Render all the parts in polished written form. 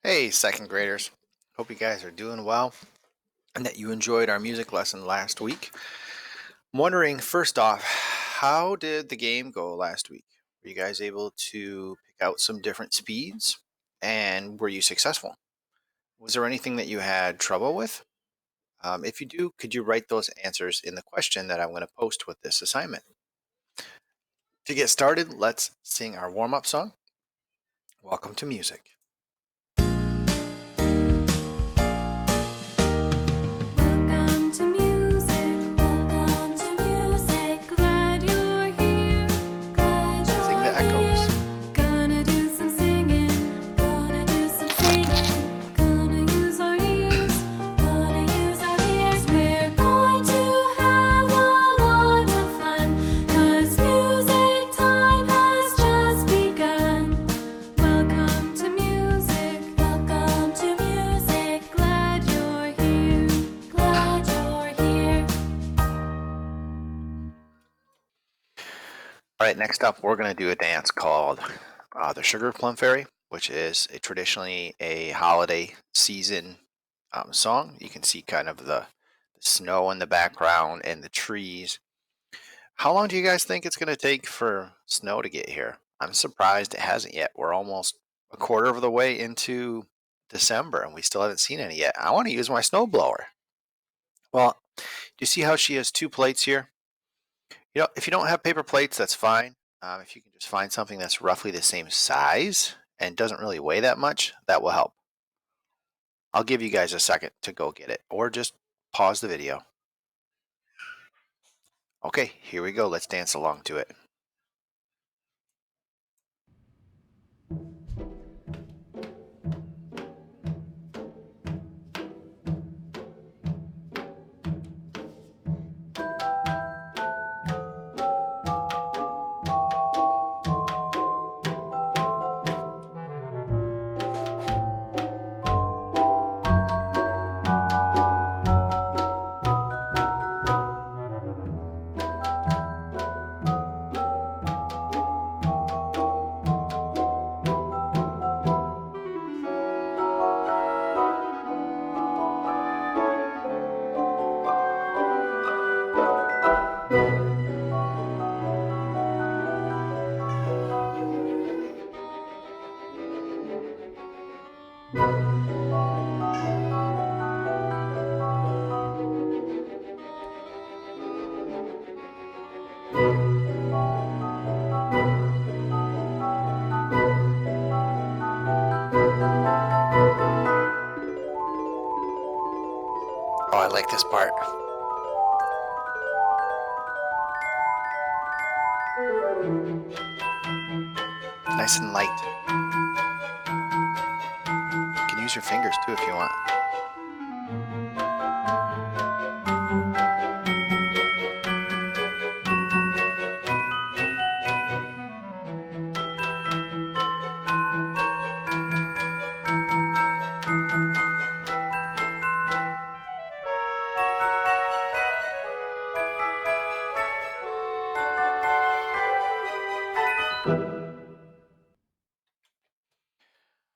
Hey, second graders. Hope you guys are doing well and that you enjoyed our music lesson last week. I'm wondering, first off, how did the game go last week? Were you guys able to pick out some different speeds? And were you successful? Was there anything that you had trouble with? If you do, could you write those answers in the question that I'm going to post with this assignment? To get started, let's sing our warm up song. Welcome to music. Welcome to music, welcome to music. Glad you're here, glad you're Sing the here. echoes. Gonna do some singing, gonna do some singing. Gonna use our ears, gonna use our ears. We're going to have a lot of fun, 'cause music time has just begun. Welcome to music, glad you're here, glad you're here. All right, next up, we're going to do a dance called the Sugar Plum Fairy, which is traditionally a holiday season song. You can see kind of the snow in the background and the trees. How long do you guys think it's going to take for snow to get here? I'm surprised it hasn't yet. We're almost a quarter of the way into December and we still haven't seen any yet. I want to use my snowblower. Well, do you see how she has two plates here? If you don't have paper plates, that's fine. If you can just find something that's roughly the same size and doesn't really weigh that much, that will help. I'll give you guys a second to go get it, or just pause the video. Okay, here we go. Let's dance along to it. Oh, I like this part. Nice and light. You can use your fingers too if you want.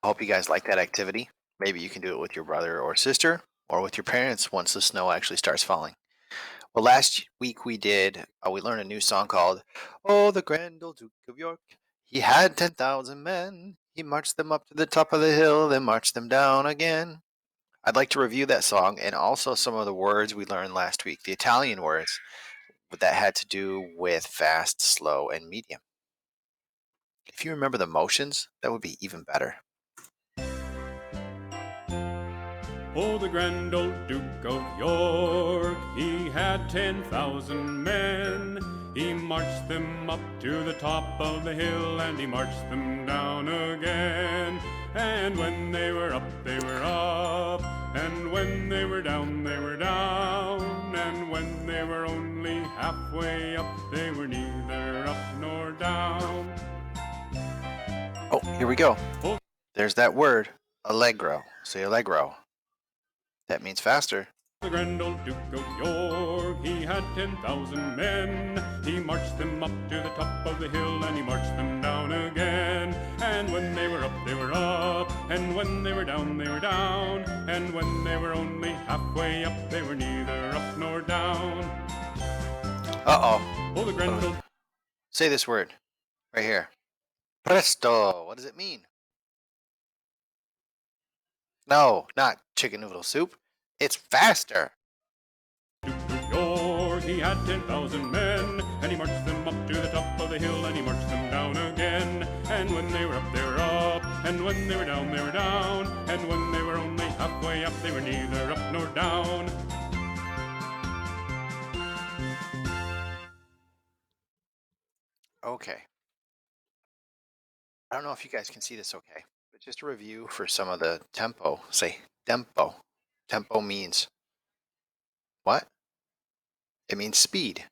I hope you guys like that activity. Maybe you can do it with your brother or sister or with your parents once the snow actually starts falling. Well, last week we learned a new song called "Oh, the Grand Old Duke of York. He had 10,000 men. He marched them up to the top of the hill, then marched them down again." I'd like to review that song and also some of the words we learned last week, the Italian words that had to do with fast, slow, and medium. If you remember the motions, that would be even better. Oh, the grand old Duke of York, he had 10,000 men. He marched them up to the top of the hill, and he marched them down again. And when they were up, they were up, and when they were down, they were down. And when they were only halfway up, they were neither up nor down. Oh, here we go. There's that word, allegro. Say allegro. That means faster. The grand old Duke of York, he had 10,000 men. He marched them up to the top of the hill, and he marched them down again. And when they were up, they were up, And when they were down, they were down. And when they were only halfway up, they were neither up nor down. Uh-oh. Oh, the grand old Say this word right here. Presto. What does it mean? No, not chicken noodle soup. It's faster. Duke of York, he had 10,000 men, and he marched them up to the top of the hill, and he marched them down again. And when they were up, they were up, and when they were down, they were down, and when they were only halfway up, they were neither up nor down. Okay. I don't know if you guys can see this okay, but just a review for some of the tempo. Say tempo. Tempo means what? It means speed.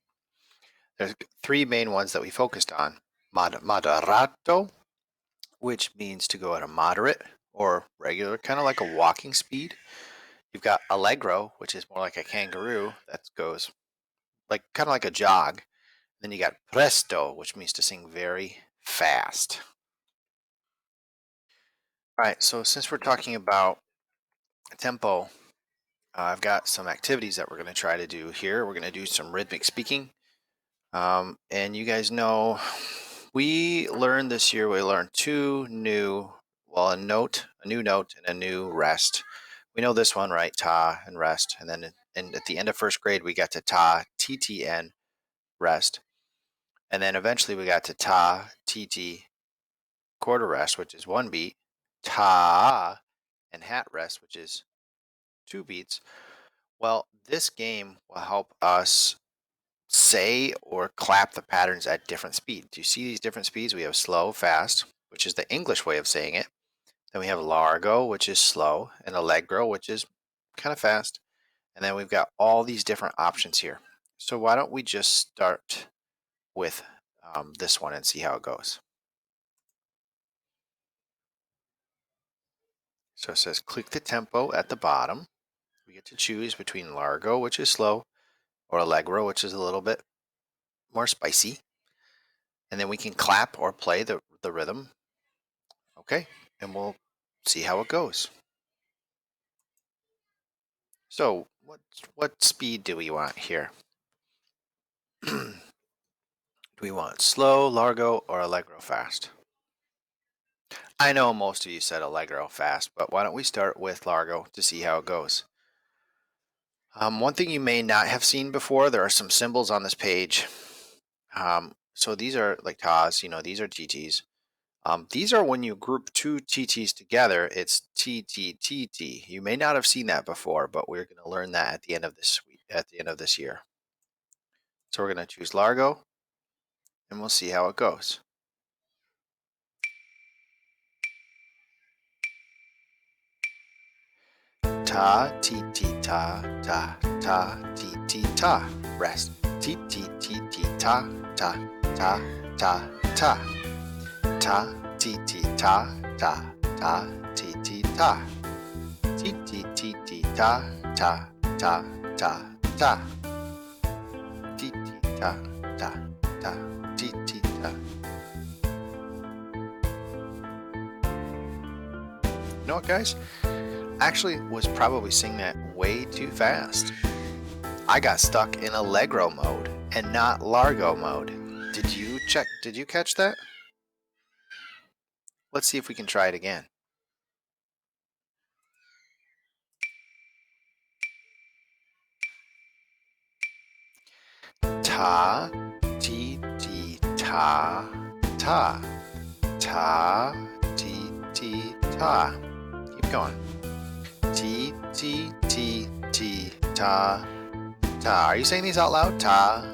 There's three main ones that we focused on. Moderato, which means to go at a moderate or regular, kind of like a walking speed. You've got allegro, which is more like a kangaroo that goes like kind of like a jog. Then you got presto, which means to sing very fast. All right, so since we're talking about tempo, I've got some activities that we're going to try to do here. We're going to do some rhythmic speaking. And you guys know we learned this year, we learned a new note and a new rest. We know this one, right? Ta and rest. And then at the end of first grade, we got to ta, TTN, rest. And then eventually we got to ta, TT, quarter rest, which is one beat, ta, and hat rest, which is 2 beats. Well, this game will help us say or clap the patterns at different speeds. Do you see these different speeds? We have slow, fast, which is the English way of saying it. Then we have largo, which is slow, and allegro, which is kind of fast. And then we've got all these different options here. So why don't we just start with this one and see how it goes. So it says click the tempo at the bottom. We get to choose between largo, which is slow, or allegro, which is a little bit more spicy. And then we can clap or play the rhythm. Okay, and we'll see how it goes. So what speed do we want here? Do we want slow, largo, or allegro fast? I know most of you said allegro fast, but why don't we start with largo to see how it goes? One thing you may not have seen before, there are some symbols on this page. So these are like tas, these are TTs. These are when you group 2 TTs together, it's TTTT. You may not have seen that before, but we're going to learn that at the end of this year. So we're going to choose largo, and we'll see how it goes. Ta, ti, ti, ta, ta, ta, ti, ti, ta. Rest. Ti, ti, ti, ti, ta, ta, ta, ta, ta. Ta, ti, ti, ta, ta, ta, ti, ti, ta. Ti, ti, ti, ti, ta, ta, ta, ta, ta. Ti, ti, ta, ta, ta, ti, ti, ta. You know what, guys? Actually was probably singing that way too fast. I got stuck in allegro mode and not largo mode. Did you catch that? Let's see if we can try it again. Ta, ti, ti, ta, ta. Ta, ti, ti, ta. Keep going. Ti, ti, ti, ti, ta, ta. Are you saying these out loud? Ta,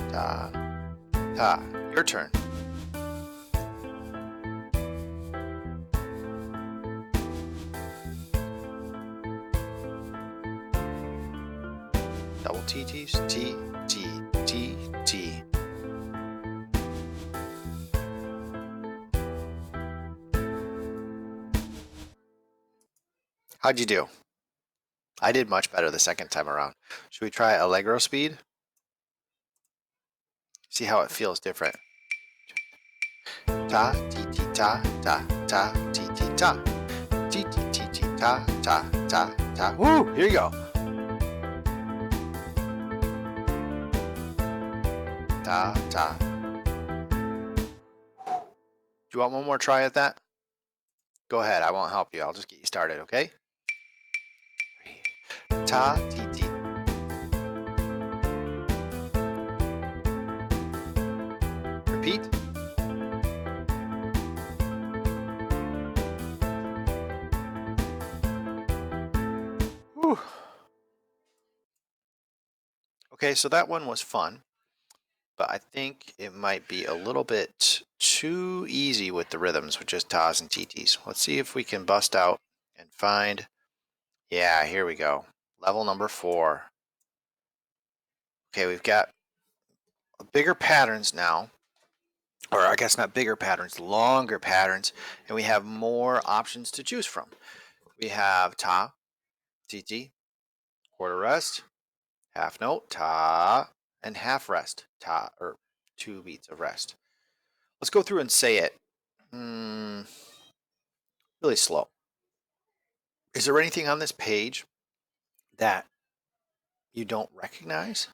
ta, ta. Your turn. Double TTs. T, T, T, T. How'd you do? I did much better the second time around. Should we try allegro speed? See how it feels different. Ta, ti, ti, ta, ta, ta, ti, ti, ta. T T T T ta ta ta ta. Woo! Here you go. Ta ta. Do you want one more try at that? Go ahead. I won't help you. I'll just get you started, okay? Ta ti ti. Repeat. Whew. Okay, so that one was fun, but I think it might be a little bit too easy with the rhythms with just tas and TTs. Let's see if we can bust out and find. Yeah, here we go. Level number 4. Okay, we've got bigger patterns now, or I guess not bigger patterns, longer patterns, and we have more options to choose from. We have ta, TT, quarter rest, half note, ta, and half rest, ta, or 2 beats of rest. Let's go through and say it really slow. Is there anything on this page that you don't recognize?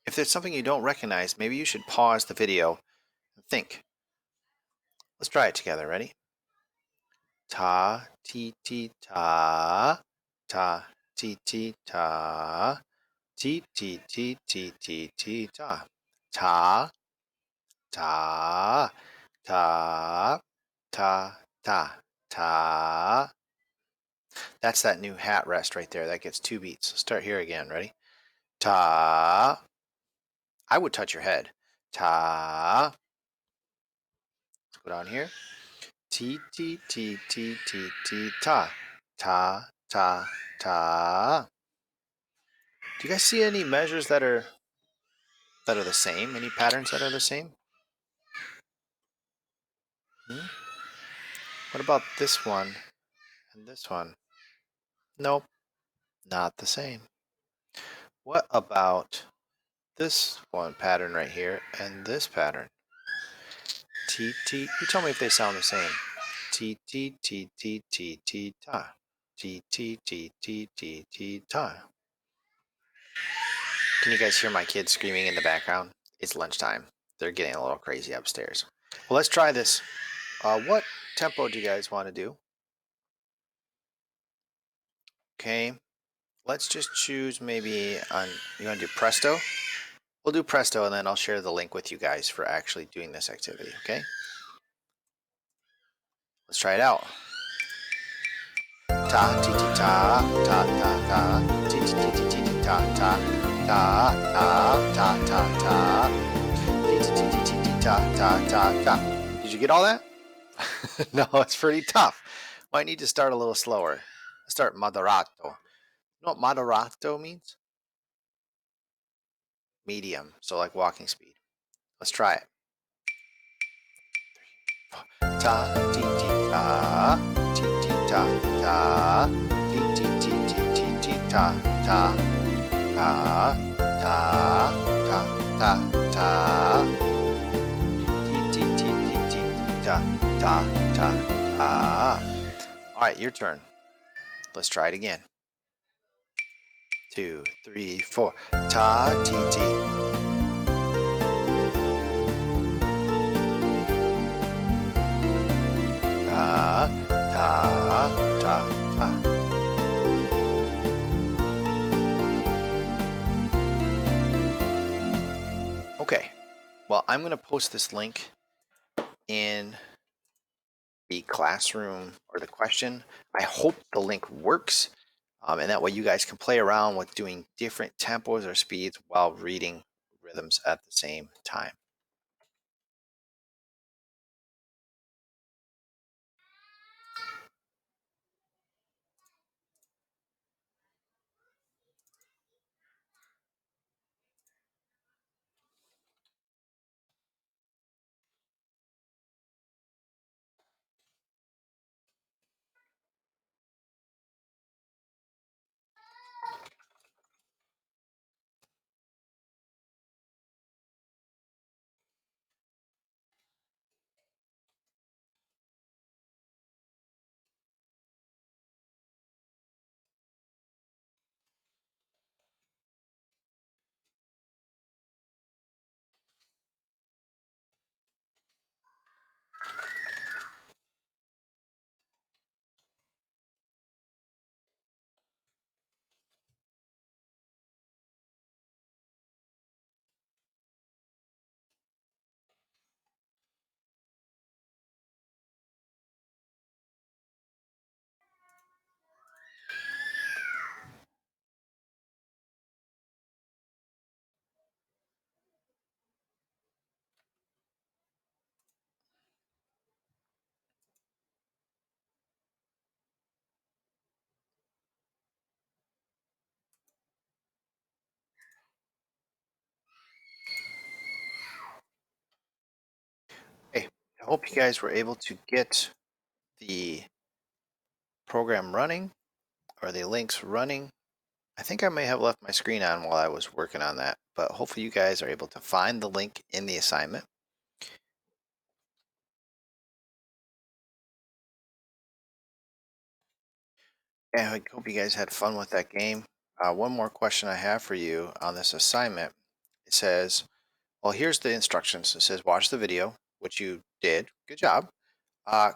If there's something you don't recognize, maybe you should pause the video and think. Let's try it together. Ready? Ta, ti, ti, ta, ta, ti, ti, ta, ti, ti, ti, ti, ti, ti, ta, ta, ta, ta, ta, ta, ta. That's that new hat rest right there. That gets 2 beats. Let's start here again. Ready? Ta. I would touch your head. Ta. Let's go down here. T, T, T, T, T, T, ta. Ta, ta, ta. Do you guys see any measures that are the same? Any patterns that are the same? What about this one and this one? Nope, not the same. What about this one pattern right here and this pattern? T, T. You tell me if they sound the same. T, T, T, T, T, T, ta. T, T, T, T, T, T, ta. Can you guys hear my kids screaming in the background? It's lunchtime. They're getting a little crazy upstairs. Well, let's try this. What tempo do you guys want to do? Okay, let's just choose maybe on, you want to do presto? We'll do presto and then I'll share the link with you guys for actually doing this activity, okay? Let's try it out. Ta ti ti ta ta ta ta ti ti ti ti ti ti ta ta ta ta ta ta ta ti ti ti ti ti ti ta ta ta ta. Did you get all that? No, it's pretty tough. Might need to start a little slower. Start moderato. You know what moderato means? Medium, so like walking speed. Let's try it. Ta ti ti ta ti ti ta ta ti ti ti ti ti ti ta ta ta ta ta ta ta ti ti ti ti ti ta ta ta ta. All right, your turn. Let's try it again. 2, 3, 4. Ta ti ti. Ta ta ta ta. Okay. Well, I'm going to post this link in the classroom or the question. I hope the link works. And that way you guys can play around with doing different tempos or speeds while reading rhythms at the same time. hope you guys were able to get the program running or the links running. I think I may have left my screen on while I was working on that, but hopefully you guys are able to find the link in the assignment. And I hope you guys had fun with that game. One more question I have for you on this assignment. It says, well, here's the instructions. It says, watch the video, which you did. Good job.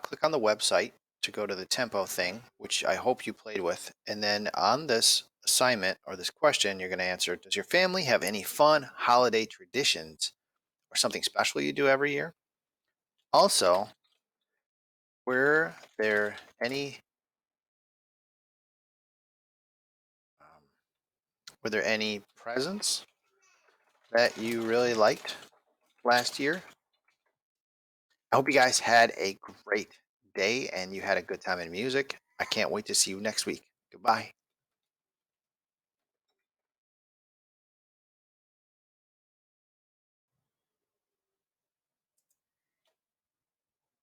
Click on the website to go to the tempo thing, which I hope you played with. And then on this assignment or this question, you're going to answer, does your family have any fun holiday traditions or something special you do every year? Also, were there any um, were there any presents that you really liked last year? I hope you guys had a great day and you had a good time in music. I can't wait to see you next week. Goodbye.